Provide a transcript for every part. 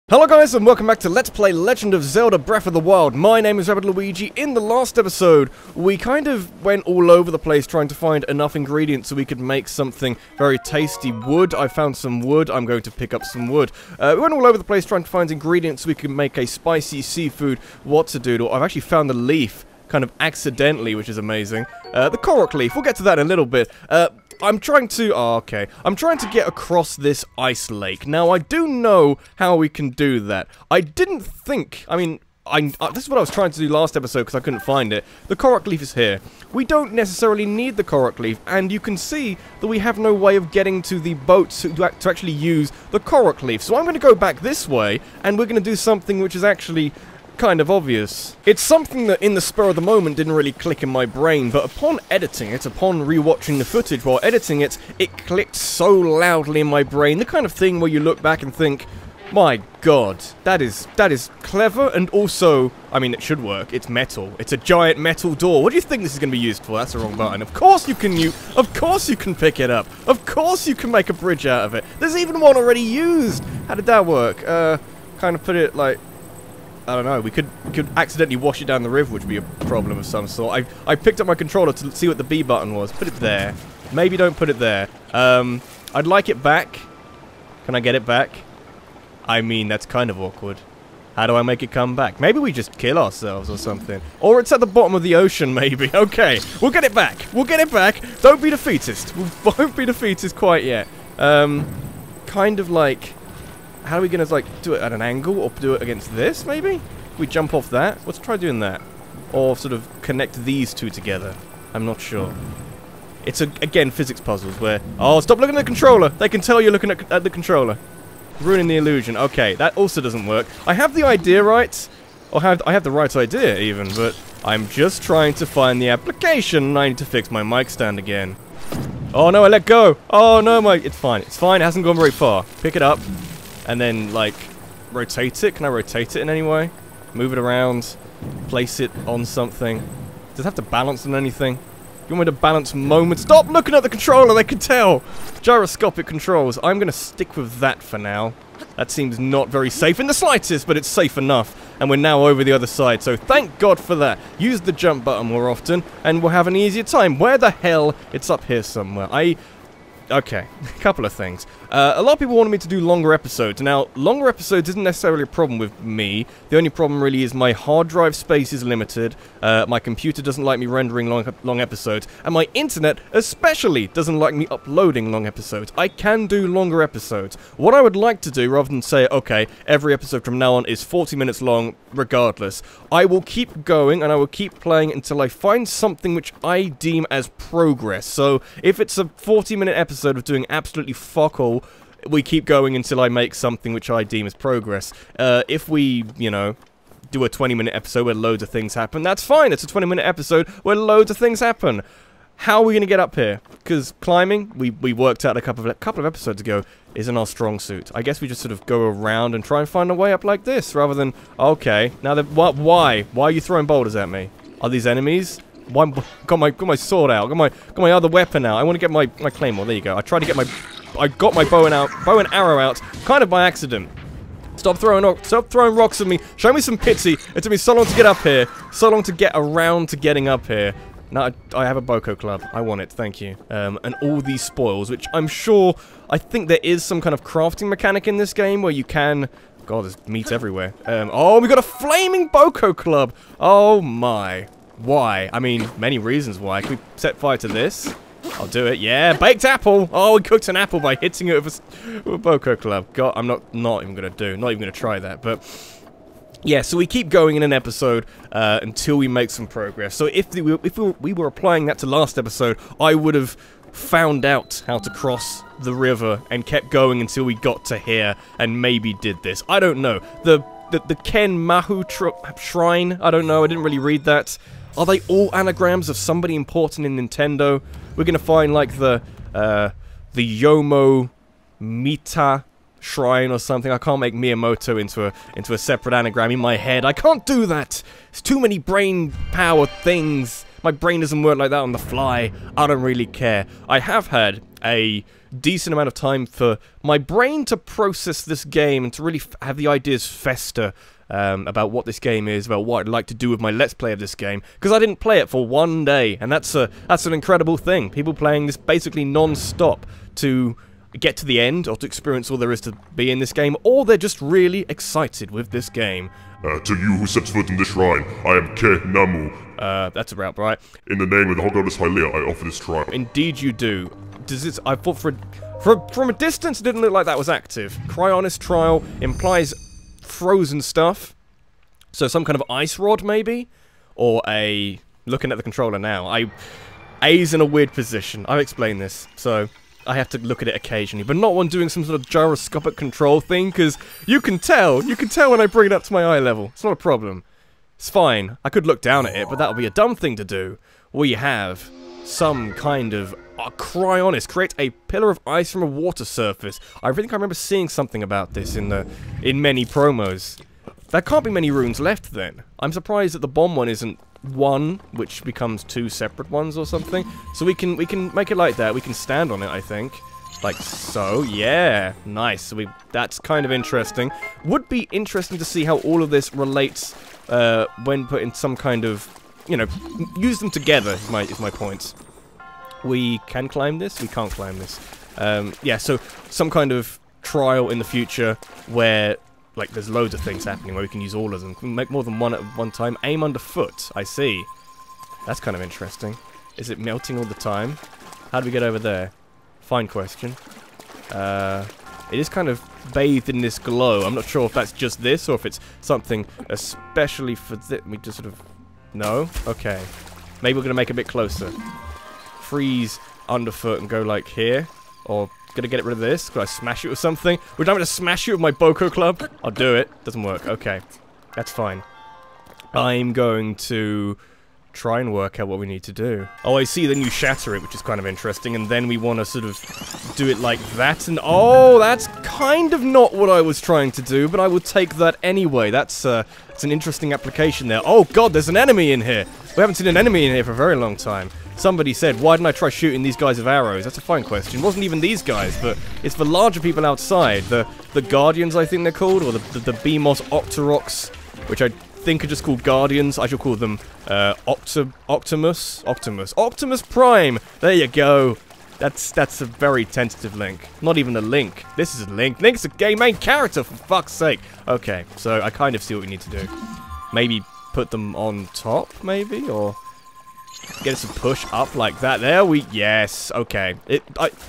Hello guys and welcome back to Let's Play Legend of Zelda Breath of the Wild. My name is Rabbidluigi. In the last episode, we kind of went all over the place trying to find enough ingredients so we could make something very tasty. Wood, I found some wood, I'm going to pick up some wood. We went all over the place trying to find ingredients so we could make a spicy seafood what's-a-doodle. I've actually found the leaf, kind of accidentally, which is amazing. The Korok leaf, we'll get to that in a little bit. I'm trying to get across this ice lake. Now, I do know how we can do that. I didn't think, this is what I was trying to do last episode because I couldn't find it. The Korok leaf is here. We don't necessarily need the Korok leaf, and you can see that we have no way of getting to the boat to actually use the Korok leaf. So I'm going to go back this way, and we're going to do something which is actually kind of obvious. It's something that in the spur of the moment didn't really click in my brain, but upon editing it, upon rewatching the footage while editing it, it clicked so loudly in my brain, the kind of thing where you look back and think, my god, that is clever, and also, I mean, it should work. It's metal. It's a giant metal door. What do you think this is going to be used for? That's the wrong button. Of course you can pick it up. Of course you can make a bridge out of it. There's even one already used. How did that work? Kind of put it like, I don't know, we could accidentally wash it down the river, which would be a problem of some sort. I picked up my controller to see what the B button was. Put it there. Maybe don't put it there. I'd like it back. Can I get it back? I mean, that's kind of awkward. How do I make it come back? Maybe we just kill ourselves or something. Or it's at the bottom of the ocean, maybe. Okay, we'll get it back. We'll get it back. Don't be defeatist. We won't be defeatist quite yet. Kind of like, how are we going to, like, do it at an angle or do it against this, maybe? We jump off that? Let's try doing that. Or sort of connect these two together. I'm not sure. It's, again, physics puzzles where... Oh, stop looking at the controller! They can tell you're looking at the controller. Ruining the illusion. Okay, that also doesn't work. I have the idea right. Or I have the right idea, even, but I'm just trying to find the application and I need to fix my mic stand again. Oh, no, I let go! Oh, no, it's fine. It's fine. It hasn't gone very far. Pick it up. And then, like, rotate it. Can I rotate it in any way? Move it around. Place it on something. Does it have to balance on anything? You want me to balance moments? Stop looking at the controller, they can tell! Gyroscopic controls. I'm gonna stick with that for now. That seems not very safe in the slightest, but it's safe enough. And we're now over the other side, so thank God for that. Use the jump button more often, and we'll have an easier time. Where the hell? It's up here somewhere. Okay, a couple of things. A lot of people wanted me to do longer episodes. Now, longer episodes isn't necessarily a problem with me. The only problem really is my hard drive space is limited, my computer doesn't like me rendering long episodes, and my internet especially doesn't like me uploading long episodes. I can do longer episodes. What I would like to do, rather than say, okay, every episode from now on is 40 minutes long, regardless, I will keep going and I will keep playing until I find something which I deem as progress. So, if it's a 40-minute episode of doing absolutely fuck all, we keep going until I make something which I deem as progress. If we, you know, do a 20-minute episode where loads of things happen, that's fine. It's a 20-minute episode where loads of things happen. How are we going to get up here? Because climbing, we worked out a couple of episodes ago, isn't our strong suit. I guess we just sort of go around and try and find a way up like this, rather than, okay, now why? Why are you throwing boulders at me? Are these enemies? Got my sword out. Got my other weapon out. I want to get my claymore. There you go. I tried to get I got my bow and arrow out, kind of by accident. Stop throwing rocks at me. Show me some pity. It took me so long to get up here. So long to get around to getting up here. Now I have a Boko club. I want it. Thank you. And all these spoils, which I'm sure. I think there is some kind of crafting mechanic in this game where you can. God, there's meat everywhere. Oh, we got a flaming Boko club. Oh my. Why? I mean, many reasons why. Can we set fire to this? I'll do it. Yeah, baked apple. Oh, we cooked an apple by hitting it with a Boko club. God, I'm not even gonna try that. But yeah, so we keep going in an episode until we make some progress. So if we were applying that to last episode, I would have found out how to cross the river and kept going until we got to here and maybe did this. I don't know. The Ken Mahu shrine. I don't know. I didn't really read that. Are they all anagrams of somebody important in Nintendo? We're gonna find like the Yomo Mita shrine or something. I can't make Miyamoto into a separate anagram in my head. I can't do that. It's too many brain power things. My brain doesn't work like that on the fly. I don't really care. I have had a decent amount of time for my brain to process this game and to really have the ideas fester about what this game is, about what I'd like to do with my Let's Play of this game, because I didn't play it for one day, and that's an incredible thing. People playing this basically non-stop to get to the end, or to experience all there is to be in this game, or they're just really excited with this game. To you who sets foot in this shrine, I am Ke Namu. That's about right. In the name of the whole goddess Hylia, I offer this trial. Indeed you do. Does this? I thought from a distance it didn't look like that was active. CRYONIS trial implies frozen stuff. So some kind of ice rod maybe? Or a... Looking at the controller now, A's in a weird position. I've explained this, so I have to look at it occasionally, but not one doing some sort of gyroscopic control thing, because you can tell when I bring it up to my eye level. It's not a problem. It's fine. I could look down at it, but that would be a dumb thing to do. We have some kind of CRYONIS, create a pillar of ice from a water surface. I think I remember seeing something about this in many promos. There can't be many runes left then. I'm surprised that the bomb one isn't one, which becomes two separate ones or something. So we can make it like that. We can stand on it, I think. Like so. Yeah. Nice. So that's kind of interesting. Would be interesting to see how all of this relates when put in some kind of, you know, use them together is my point. We can climb this? We can't climb this. Yeah, so some kind of trial in the future where, like, there's loads of things happening where we can use all of them. Can we make more than one at one time? Aim underfoot. I see. That's kind of interesting. Is it melting all the time? How do we get over there? Fine question. It is kind of bathed in this glow. I'm not sure if that's just this or if it's something especially for this. We just sort of... No? Okay. Maybe we're going to make it a bit closer. Freeze underfoot and go like here. Or gonna get rid of this. Could I smash it with something? Would I want to smash it with my Boko club? I'll do it. Doesn't work. Okay. That's fine. I'm going to try and work out what we need to do. Oh, I see. Then you shatter it, which is kind of interesting. And then we want to sort of do it like that. And oh, that's kind of not what I was trying to do, but I will take that anyway. That's an interesting application there. Oh god, there's an enemy in here. We haven't seen an enemy in here for a very long time. Somebody said, why didn't I try shooting these guys with arrows? That's a fine question. It wasn't even these guys, but it's the larger people outside. The Guardians, I think they're called, or the BMOS Octoroks, which I think are just called Guardians. I shall call them Optimus Prime. There you go. That's a very tentative link. Not even a link. This is a link. Link's a game main character, for fuck's sake. Okay, so I kind of see what we need to do. Maybe put them on top, maybe, or get us to push up like that. There we... Yes, okay.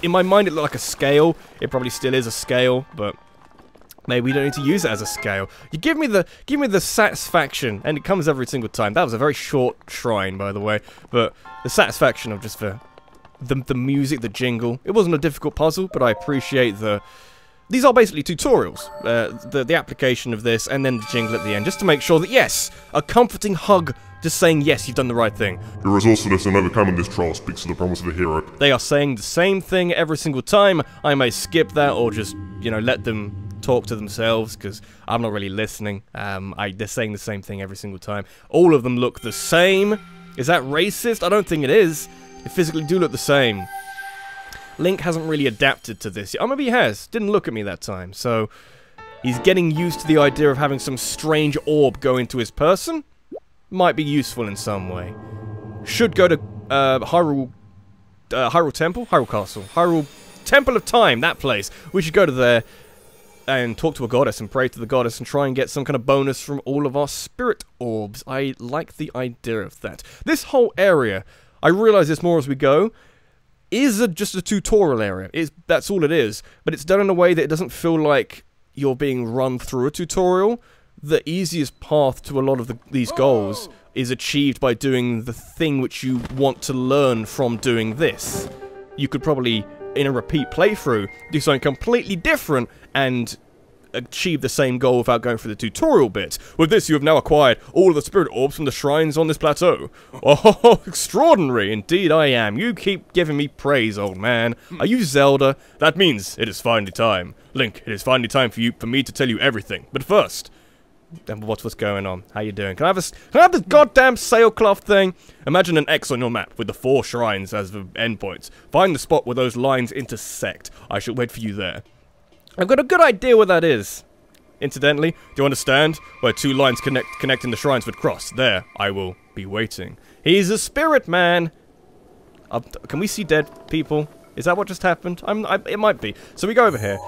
In my mind, it looked like a scale. It probably still is a scale, but maybe we don't need to use it as a scale. You give me the satisfaction, and it comes every single time. That was a very short shrine, by the way, but the satisfaction of just the music, the jingle. It wasn't a difficult puzzle, but I appreciate the... These are basically tutorials, the application of this, and then the jingle at the end, just to make sure that, yes, a comforting hug, just saying, yes, you've done the right thing. Your resourcefulness and overcoming this trial speaks to the promise of a hero. They are saying the same thing every single time. I may skip that, or just, you know, let them talk to themselves, because I'm not really listening. They're saying the same thing every single time. All of them look the same. Is that racist? I don't think it is. They physically do look the same. Link hasn't really adapted to this yet. Oh, maybe he has. Didn't look at me that time. So, he's getting used to the idea of having some strange orb go into his person. Might be useful in some way. Should go to Hyrule Temple? Hyrule Castle. Hyrule Temple of Time, that place. We should go to there and talk to a goddess and pray to the goddess and try and get some kind of bonus from all of our spirit orbs. I like the idea of that. This whole area, I realize this more as we go, is just a tutorial area. That's all it is. But it's done in a way that it doesn't feel like you're being run through a tutorial. The easiest path to a lot of these goals is achieved by doing the thing which you want to learn from doing this. You could probably, in a repeat playthrough, do something completely different and achieve the same goal without going through the tutorial bit. With this, you have now acquired all of the spirit orbs from the shrines on this plateau. Oh, extraordinary! Indeed I am. You keep giving me praise, old man. Are you Zelda? That means it is finally time. Link, it is finally time for me to tell you everything. But first, Then what's going on? How you doing? Can I have this goddamn sailcloth thing? Imagine an X on your map with the 4 shrines as the endpoints. Find the spot where those lines intersect. I shall wait for you there. I've got a good idea where that is. Incidentally, do you understand? Where 2 lines connecting the shrines would cross. There, I will be waiting. He's a spirit man! Can we see dead people? Is that what just happened? It might be. So we go over here.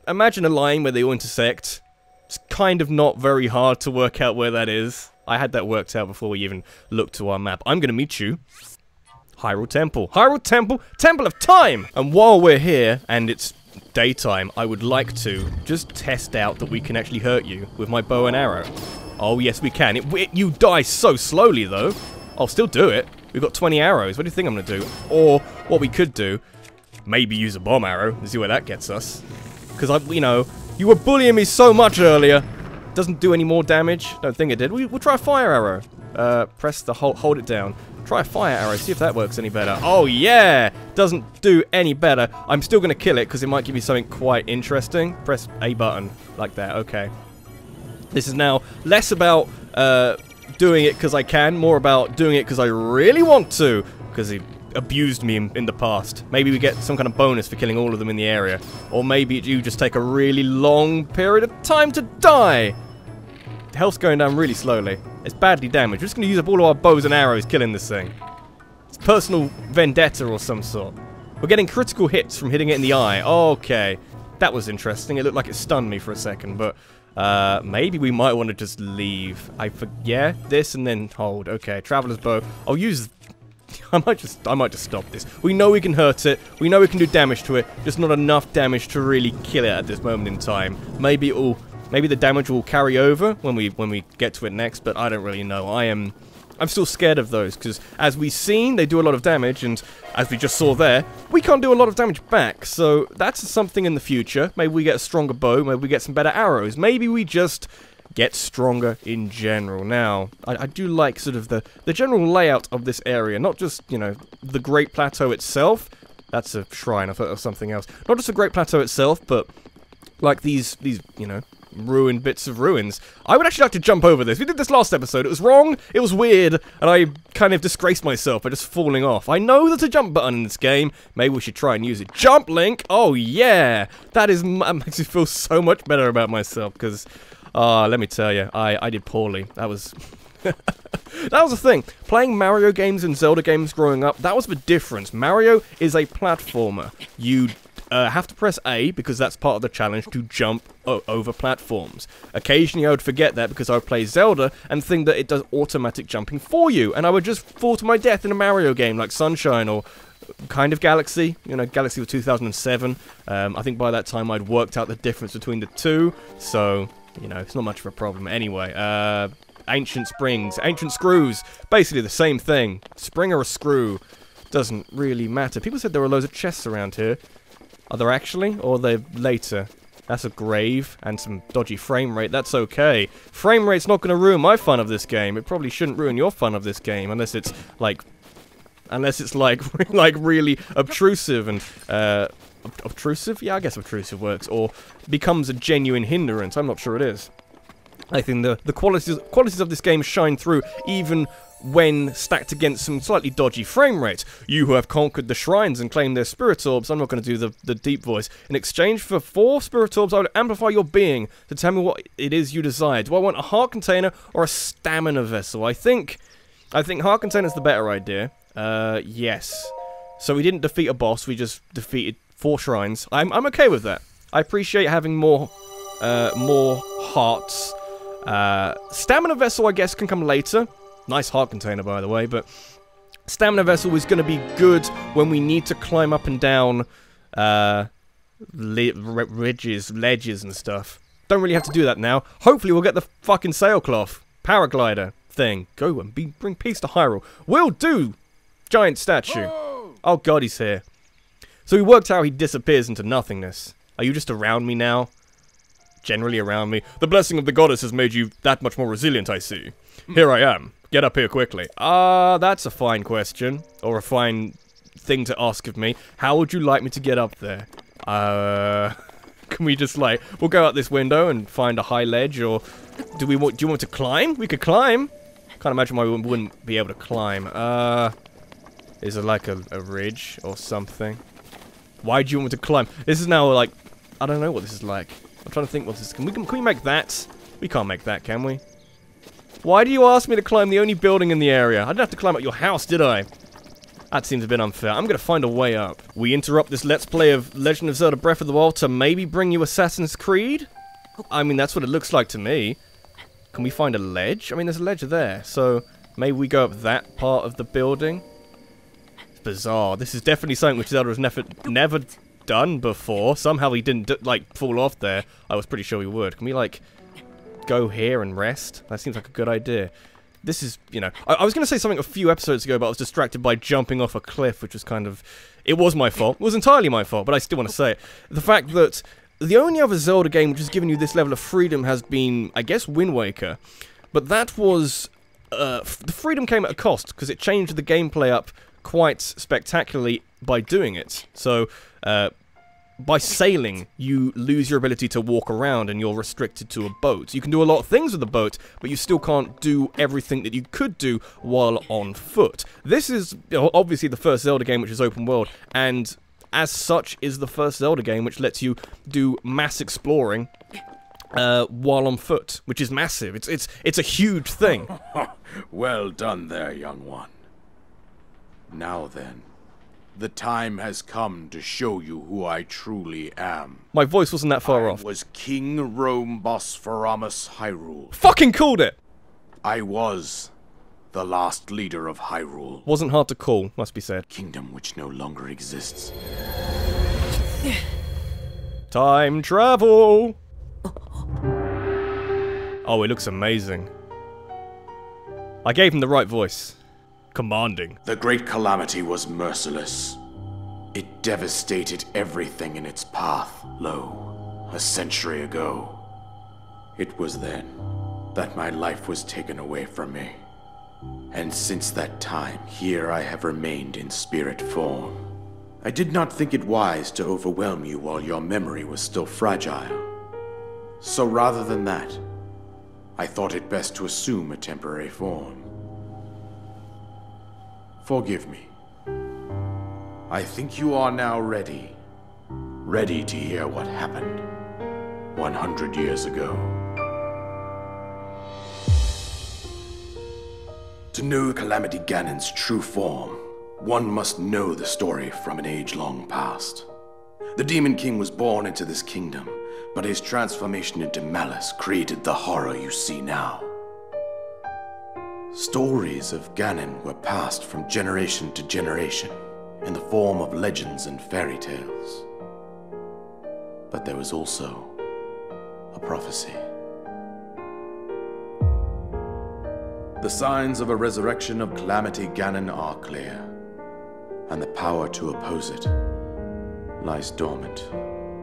Imagine a line where they all intersect. It's kind of not very hard to work out where that is. I had that worked out before we even looked to our map. I'm gonna meet you. Hyrule Temple. Hyrule Temple! Temple of Time! And while we're here, and it's daytime, I would like to just test out that we can actually hurt you with my bow and arrow. Oh yes we can. You die so slowly though. I'll still do it. We've got 20 arrows. What do you think I'm gonna do? Or what we could do, maybe use a bomb arrow and see where that gets us. Because you know, you were bullying me so much earlier. Doesn't do any more damage. Don't think it did. We'll try a fire arrow. Press the hold it down. Try a fire arrow, see if that works any better. Oh yeah! Doesn't do any better. I'm still gonna kill it because it might give me something quite interesting. Press A button, like that, okay. This is now less about doing it because I can, more about doing it because I really want to, because he abused me in the past. Maybe we get some kind of bonus for killing all of them in the area. Or maybe you just take a really long period of time to die. Health's going down really slowly. It's badly damaged. We're just going to use up all of our bows and arrows killing this thing. It's personal vendetta or some sort. We're getting critical hits from hitting it in the eye. Okay. That was interesting. It looked like it stunned me for a second, but maybe we might want to just leave. Yeah, this and then hold. Okay, Traveler's Bow. I'll use... I might just stop this. We know we can hurt it. We know we can do damage to it. Just not enough damage to really kill it at this moment in time. Maybe the damage will carry over when we get to it next, but I don't really know. I'm still scared of those, because as we've seen, they do a lot of damage, and as we just saw there, we can't do a lot of damage back, so that's something in the future. Maybe we get a stronger bow, maybe we get some better arrows, maybe we just get stronger in general. Now, I do like sort of the general layout of this area, not just, you know, the Great Plateau itself. That's a shrine, I thought it was something else. Not just the Great Plateau itself, but like these, you know, ruined bits of ruins. I would actually like to jump over this. We did this last episode. It was wrong, it was weird, and I kind of disgraced myself by just falling off. I know there's a jump button in this game. Maybe we should try and use it. Jump link! Oh yeah! That makes me feel so much better about myself, because, let me tell you, I did poorly. That was... that was the thing. Playing Mario games and Zelda games growing up, that was the difference. Mario is a platformer. You have to press A, because that's part of the challenge, to jump over platforms. Occasionally I would forget that because I would play Zelda and think that it does automatic jumping for you, and I would just fall to my death in a Mario game like Sunshine or kind of Galaxy. You know, Galaxy was 2007. I think by that time I'd worked out the difference between the two, so, you know, it's not much of a problem. Anyway, ancient springs, ancient screws, basically the same thing. Spring or a screw, doesn't really matter. People said there were loads of chests around here. Are there actually? Or are they later? That's a grave and some dodgy frame rate. That's okay. Frame rate's not going to ruin my fun of this game. It probably shouldn't ruin your fun of this game unless it's like like really obtrusive and obtrusive? Yeah, I guess obtrusive works, or becomes a genuine hindrance. I'm not sure it is. I think the qualities of this game shine through even when stacked against some slightly dodgy frame rates. You who have conquered the shrines and claimed their spirit orbs. I'm not going to do the deep voice. In exchange for 4 spirit orbs, I would amplify your being to tell me what it is you desire. Do I want a heart container or a stamina vessel? I think heart container is the better idea. Yes. So we didn't defeat a boss. We just defeated 4 shrines. I'm okay with that. I appreciate having more hearts. Stamina vessel, I guess, can come later. Nice heart container, by the way, but stamina vessel is going to be good when we need to climb up and down ledges and stuff. Don't really have to do that now. Hopefully we'll get the fucking sailcloth paraglider thing. Go and bring peace to Hyrule. Will do, giant statue. Whoa. Oh god, he's here. So we worked out how he disappears into nothingness. Are you just around me now? Generally around me. The blessing of the goddess has made you that much more resilient, I see. Here I am. Get up here quickly. That's a fine question. Or a fine thing to ask of me. How would you like me to get up there? Can we just, like, we'll go out this window and find a high ledge, or do you want to climb? We could climb. Can't imagine why we wouldn't be able to climb. Is there, like, a ridge or something? Why do you want me to climb? This is now, like, I don't know what this is like. I'm trying to think what this is. Can we make that? We can't make that, can we? Why do you ask me to climb the only building in the area? I didn't have to climb up your house, did I? That seems a bit unfair. I'm gonna find a way up. We interrupt this Let's Play of Legend of Zelda Breath of the Wild to maybe bring you Assassin's Creed? I mean, that's what it looks like to me. Can we find a ledge? I mean, there's a ledge there, so maybe we go up that part of the building? It's bizarre. This is definitely something which Zelda has never done before. Somehow he didn't, like, fall off there. I was pretty sure we would. Can we, like, go here and rest? That seems like a good idea. This is, you know, I was going to say something a few episodes ago, but I was distracted by jumping off a cliff, which was kind of, it was my fault. It was entirely my fault, but I still want to say it. The fact that the only other Zelda game which has given you this level of freedom has been, I guess, Wind Waker. But that was, the freedom came at a cost, because it changed the gameplay up quite spectacularly by doing it. So, by sailing, you lose your ability to walk around and you're restricted to a boat. You can do a lot of things with a boat, but you still can't do everything that you could do while on foot. This is, you know, obviously the first Zelda game which is open world, and as such is the first Zelda game which lets you do mass exploring while on foot, which is massive. It's a huge thing. Well done there, young one. Now then, the time has come to show you who I truly am. My voice wasn't that far off. I was King Rome Bosphoramos Hyrule. Fucking called it! I was the last leader of Hyrule. Wasn't hard to call, must be said. Kingdom which no longer exists. Time travel! Oh, it looks amazing. I gave him the right voice. Commanding. The great calamity was merciless. It devastated everything in its path. Lo, a century ago. It was then that my life was taken away from me. And since that time, here I have remained in spirit form. I did not think it wise to overwhelm you while your memory was still fragile. So rather than that, I thought it best to assume a temporary form. Forgive me. I think you are now ready. Ready to hear what happened 100 years ago. To know Calamity Ganon's true form, one must know the story from an age-long past. The Demon King was born into this kingdom, but his transformation into malice created the horror you see now. Stories of Ganon were passed from generation to generation in the form of legends and fairy tales. But there was also a prophecy. The signs of a resurrection of Calamity Ganon are clear, and the power to oppose it lies dormant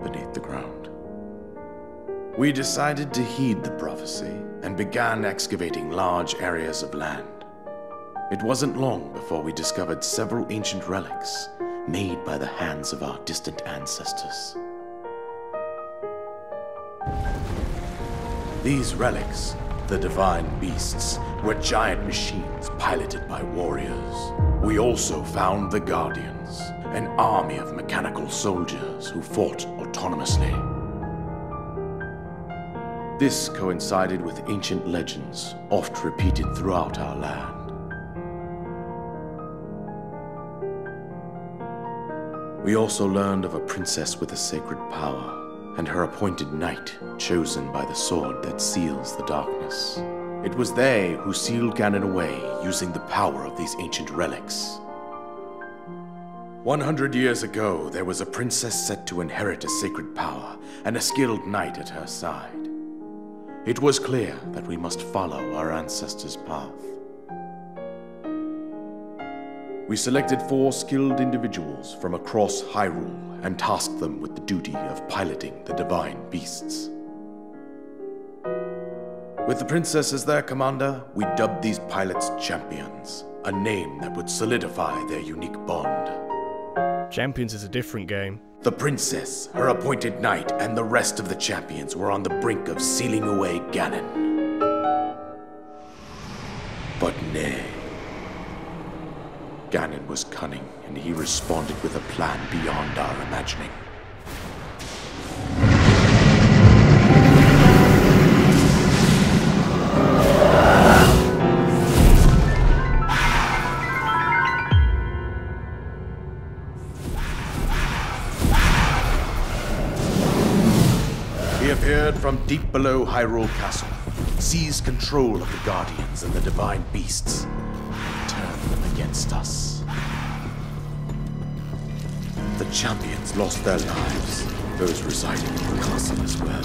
beneath the ground. We decided to heed the prophecy and began excavating large areas of land. It wasn't long before we discovered several ancient relics made by the hands of our distant ancestors. These relics, the divine beasts, were giant machines piloted by warriors. We also found the Guardians, an army of mechanical soldiers who fought autonomously. This coincided with ancient legends, oft repeated throughout our land. We also learned of a princess with a sacred power, and her appointed knight, chosen by the sword that seals the darkness. It was they who sealed Ganon away using the power of these ancient relics. 100 years ago, there was a princess set to inherit a sacred power, and a skilled knight at her side. It was clear that we must follow our ancestors' path. We selected 4 skilled individuals from across Hyrule and tasked them with the duty of piloting the divine beasts. With the princess as their commander, we dubbed these pilots champions, a name that would solidify their unique bond. Champions is a different game. The princess, her appointed knight, and the rest of the champions were on the brink of sealing away Ganon. But nay. Ganon was cunning, and he responded with a plan beyond our imagining. He appeared from deep below Hyrule Castle, seized control of the Guardians and the Divine Beasts, and turned them against us. The champions lost their lives, those residing in the castle as well.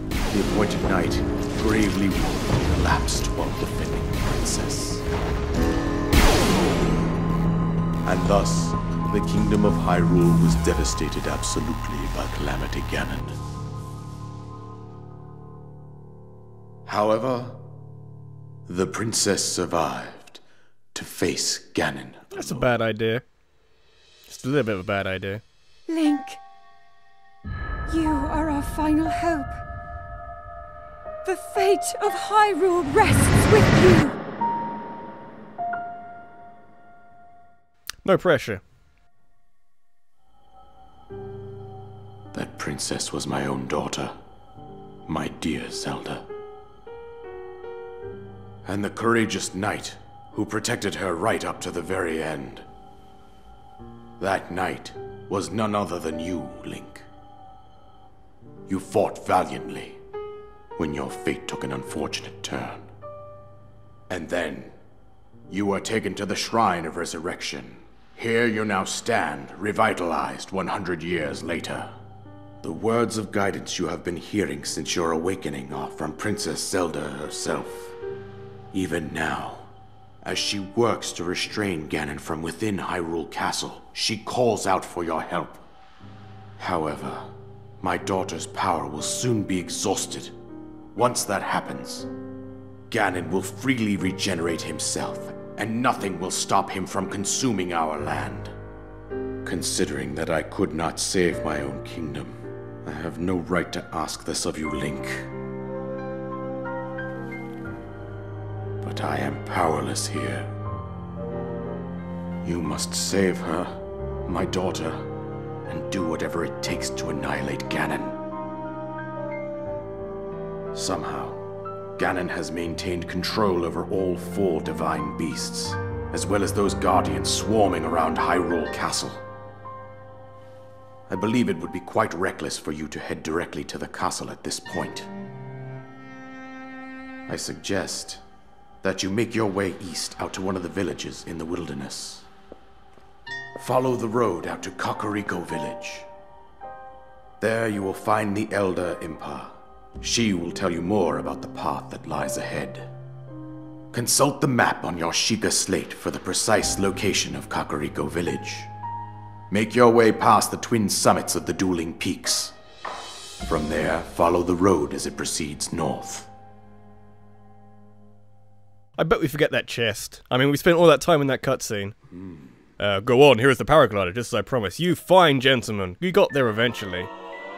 The appointed knight, gravely wounded, collapsed while defending the princess. And thus, the kingdom of Hyrule was devastated absolutely by Calamity Ganon. However, the princess survived to face Ganon. That's a bad idea. Just a little bit of a bad idea. Link, you are our final hope. The fate of Hyrule rests with you. No pressure. That princess was my own daughter, my dear Zelda. And the courageous knight who protected her right up to the very end. That knight was none other than you, Link. You fought valiantly when your fate took an unfortunate turn. And then, you were taken to the Shrine of Resurrection. Here you now stand, revitalized 100 years later. The words of guidance you have been hearing since your awakening are from Princess Zelda herself. Even now, as she works to restrain Ganon from within Hyrule Castle, she calls out for your help. However, my daughter's power will soon be exhausted. Once that happens, Ganon will freely regenerate himself, and nothing will stop him from consuming our land. Considering that I could not save my own kingdom, I have no right to ask this of you, Link. But I am powerless here. You must save her, my daughter, and do whatever it takes to annihilate Ganon. Somehow, Ganon has maintained control over all 4 divine beasts, as well as those guardians swarming around Hyrule Castle. I believe it would be quite reckless for you to head directly to the castle at this point. I suggest that you make your way east out to one of the villages in the wilderness. Follow the road out to Kakariko Village. There you will find the Elder Impa. She will tell you more about the path that lies ahead. Consult the map on your Sheikah slate for the precise location of Kakariko Village. Make your way past the twin summits of the dueling peaks. From there, follow the road as it proceeds north. I bet we forget that chest. I mean, we spent all that time in that cutscene. Go on, here is the paraglider, just as I promised. You fine gentleman. You got there eventually.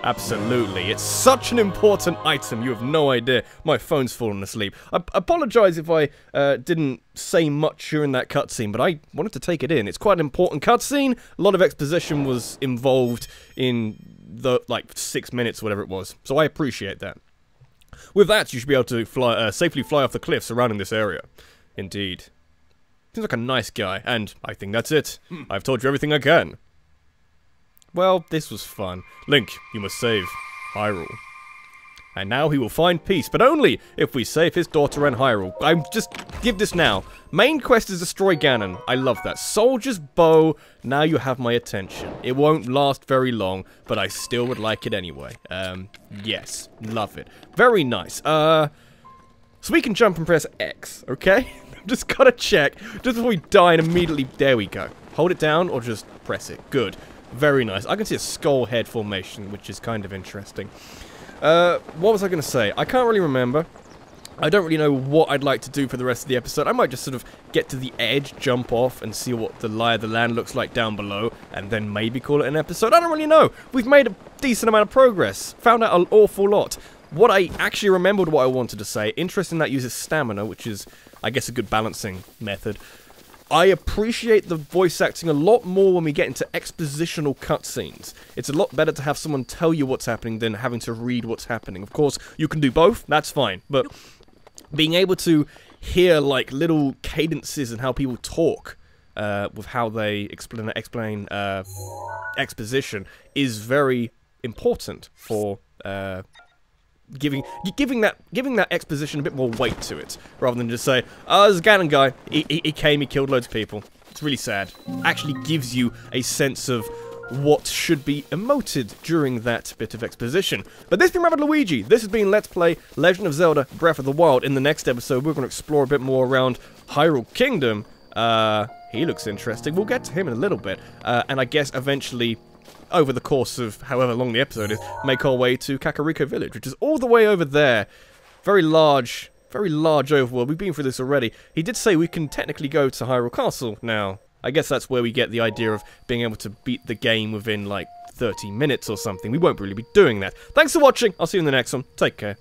Absolutely. It's such an important item, you have no idea. My phone's fallen asleep. I apologise if I didn't say much during that cutscene, but I wanted to take it in. It's quite an important cutscene. A lot of exposition was involved in the, 6 minutes or whatever it was. So I appreciate that. With that, you should be able to fly, safely fly off the cliffs surrounding this area. Indeed. Seems like a nice guy, and I think that's it. I've told you everything I can. Well, this was fun. Link, you must save Hyrule. And now he will find peace, but only if we save his daughter and Hyrule. I'm just give this now. Main quest is destroy Ganon. I love that. Soldier's bow. Now you have my attention. It won't last very long, but I still would like it anyway. Yes, love it. Very nice. So we can jump and press X, okay? Just gotta check just before we die and immediately. There we go. Hold it down or just press it. Good. Very nice. I can see a skull head formation, which is kind of interesting. What was I going to say? I can't really remember. I don't really know what I'd like to do for the rest of the episode. I might just sort of get to the edge, jump off, and see what the lie of the land looks like down below, and then maybe call it an episode. I don't really know. We've made a decent amount of progress. Found out an awful lot. What I actually remembered what I wanted to say, interesting that uses stamina, which is, I guess, a good balancing method. I appreciate the voice acting a lot more when we get into expositional cutscenes. It's a lot better to have someone tell you what's happening than having to read what's happening. Of course, you can do both, that's fine, but being able to hear, like, little cadences and how people talk with how they explain exposition is very important for giving that exposition a bit more weight to it, rather than just say, oh, there's a Ganon guy, he came, he killed loads of people. It's really sad. Actually gives you a sense of what should be emoted during that bit of exposition. But this has been Rabbidluigi. This has been Let's Play Legend of Zelda Breath of the Wild. In the next episode, we're going to explore a bit more around Hyrule Kingdom. He looks interesting. We'll get to him in a little bit. And I guess eventually, over the course of however long the episode is, make our way to Kakariko Village, which is all the way over there. Very large overworld. We've been through this already. He did say we can technically go to Hyrule Castle now. I guess that's where we get the idea of being able to beat the game within, like, 30 minutes or something. We won't really be doing that. Thanks for watching. I'll see you in the next one. Take care.